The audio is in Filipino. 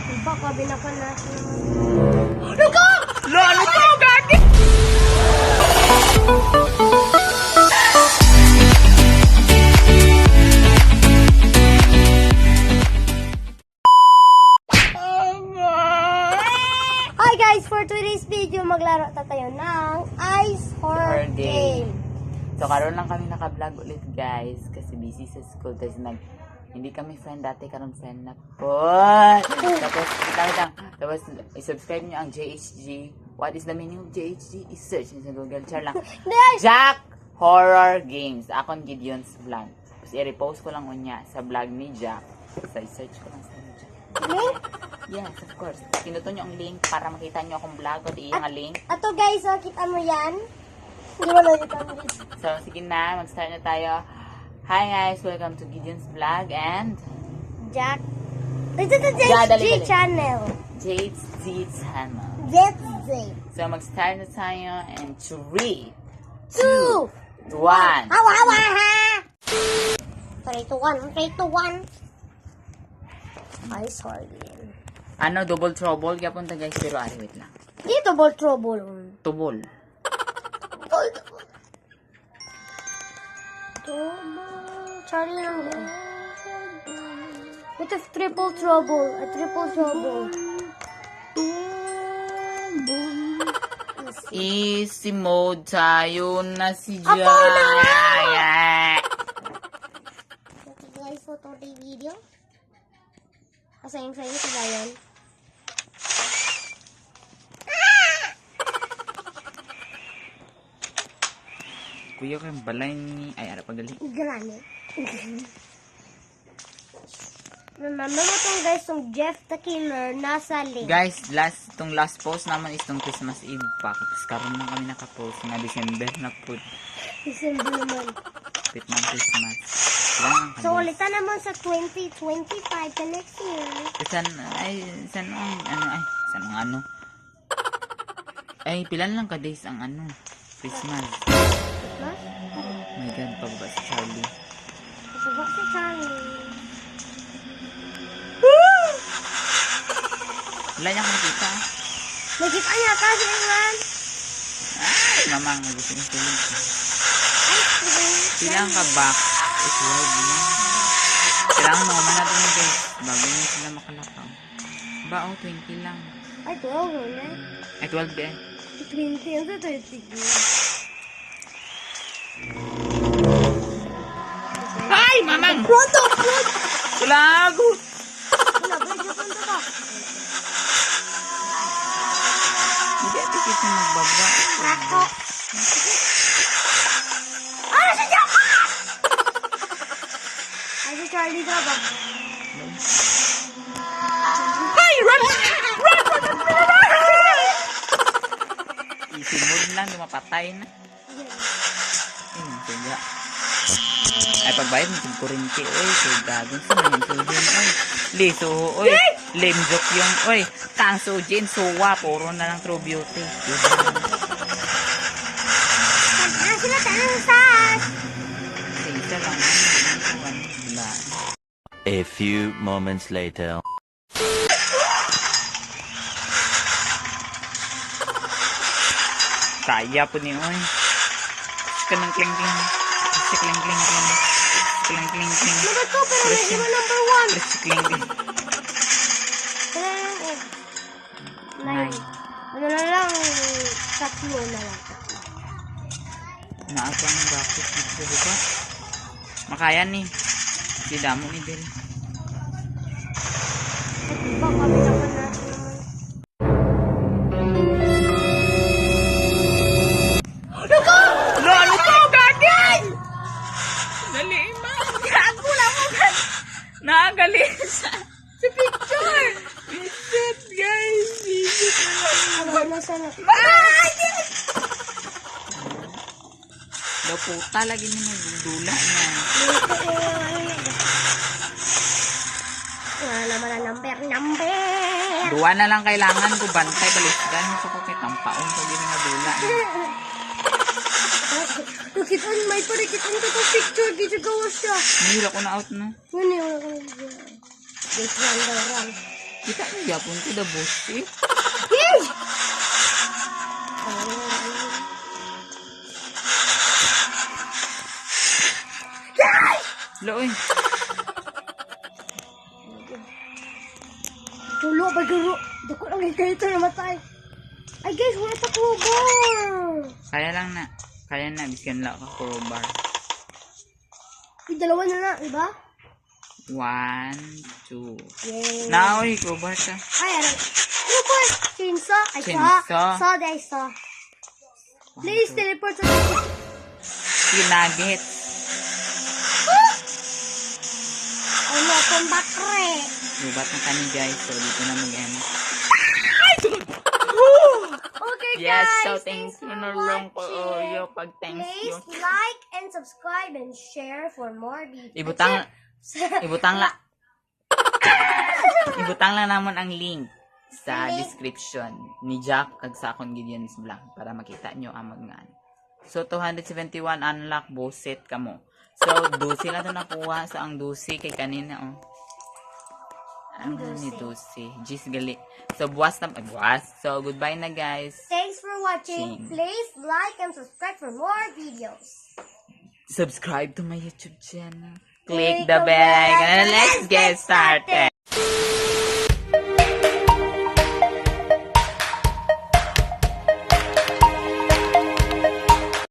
Baka binapan natin. Ano ka? Ano ka? Gagi! Hi guys! For today's video, maglaro tayo ng Ice Horror Game. So, karoon lang kami naka-vlog ulit, guys. Kasi busy sa school. Hindi kami friend dati. Karoon friend na po. Tapos, i-subscribe nyo ang JHG. What is the meaning of JHG? I-search nyo sa Google. Char lang. Jack Horror Games. Akong Gideon's vlog. Tapos, i-repost ko lang unya sa vlog ni Jack. So, i-search ko lang sa Jack. Link? Yes, of course. Pinuto nyo ang link para makita nyo akong vlog. O di ang link. Ato guys, kita mo yan? Hindi mo nakita mo dito. So, sige na. Mag-start na tayo. Hi guys! Welcome to Gideon's Vlog and Jack. Ito to JHG channel. JHG channel. JHG. So, mag-start na tayo in 3, 2, 1. Hawa, hawa, ha! 3, 2, 1. 3, 2, 1. Ice Horror Game. Ano? Double trouble? Kaya punta guys. Pero ari, wait lang. Dito ball trouble. Tubol. Charlie lang din. Ito triple trouble. A triple trouble. Easy mode tayo na si Ako na nga! Jaya. Okay guys, for today's video. Kasayang-sayang sa gayon. Kuya ko yung balay ni... Ay, ara pagali. Granite. Remember mo tong guys, tong Jeff the Killer, nasa link. Guys, itong last post naman is itong Christmas Eve pa. Tapos karoon lang kami nakapost na December na po. December naman. Pit ng Christmas. Lang So, ulitan naman sa 2025 the next year. Saan ang ano? Ay, pilan lang ka days ang ano? Christmas. Mas? Oh my God, pababa si Charlie. Pababa si Charlie. Wala niya akong nakita. Nakita niya kasi naman. Ay, mamang, gusto yung tulog. Ay, Silang ka back. It's wild lang. Kailangan naman natin yung guys. Bago nyo sila makalakaw. Ba, 20 lang. Ay, 12 na. Ay, 12 eh. 20 ang 30. Ay, mamang! Pronto! Lagot! Nabadyo pa ito ba? Hindi, tikit na magbaba. Rako. Ano si Jaka? Ay, si Charlie ka ba? Ay, run! Easy mode lang, lumapatay na. Kaya. Ay, pagbayad mo yung kurinti, oy, so gagawin sa mga yung oy. Liso, oy, lame joke yung, oy, kanso, Jane, suwa, puro na lang true beauty. Saan sila tansas? Isa lang, wala. A few moments later. Kaya po ni, oy. Kanang kling-kling. Kasi kling-kling-kling. Kling-kling-kling. Labat ko, pero hindi mo number 1. Kasi kling-kling. Kailan yung 9. Ano na lang, 3 na lang. Naapang bakit dito ba? Makaya ni. Di damo ni Del. Baka binapan natin naman. Lalo ko, gagay! Dali, ma. Gago lang mo, nakagalit sa picture. Visit, guys. Visit na lang. Aba, nasa na. Ay! Daw puta lagi ni nagdudula niya. Wala naman ang number. Duwa na lang kailangan ko bantay balisdan mo sa kukit ang paong pag yun nagdula niya. Nakita niyo, may parikita niyo ito picture. Dito gawa siya. Nihila ko na out na. Yun yun. This one, the run. Kita mo yapon ko the bullshit. Yay! Loy. Tulo, bagaro. Dako lang yung character na matay. Ay guys, wala pa crowbar. Kaya lang na. Kaya na, biskan lang ako crowbar. Yung dalawa na na, diba? 1, 2. Yay. Now, crowbar ka. Ay, ano? Crowbar. Chainsaw. Ay, Chainsaw. saw. Saw. Please teleport to the... Sinagit. Ano, combat re. Lubat na kami guys. So, dito na mag-end. Okay, Yes, guys. so thanks you na lang po. Yo, pag thanks you. Please like and subscribe and share for more videos. Ibutang lang. Ibutang lang naman ang link sa description ni Jack kag sa akong Gideon's Vlog para makita nyo ang mga So, 271 unlock buset kamo. So, 12 lang ito nakuha sa ang 12 kay kanina, oh. Ang ni 12. Gis gali. So, buwas. So, goodbye na, guys. Thanks for watching. Please like and subscribe for more videos. Subscribe to my YouTube channel. Click the bell icon and let's get started.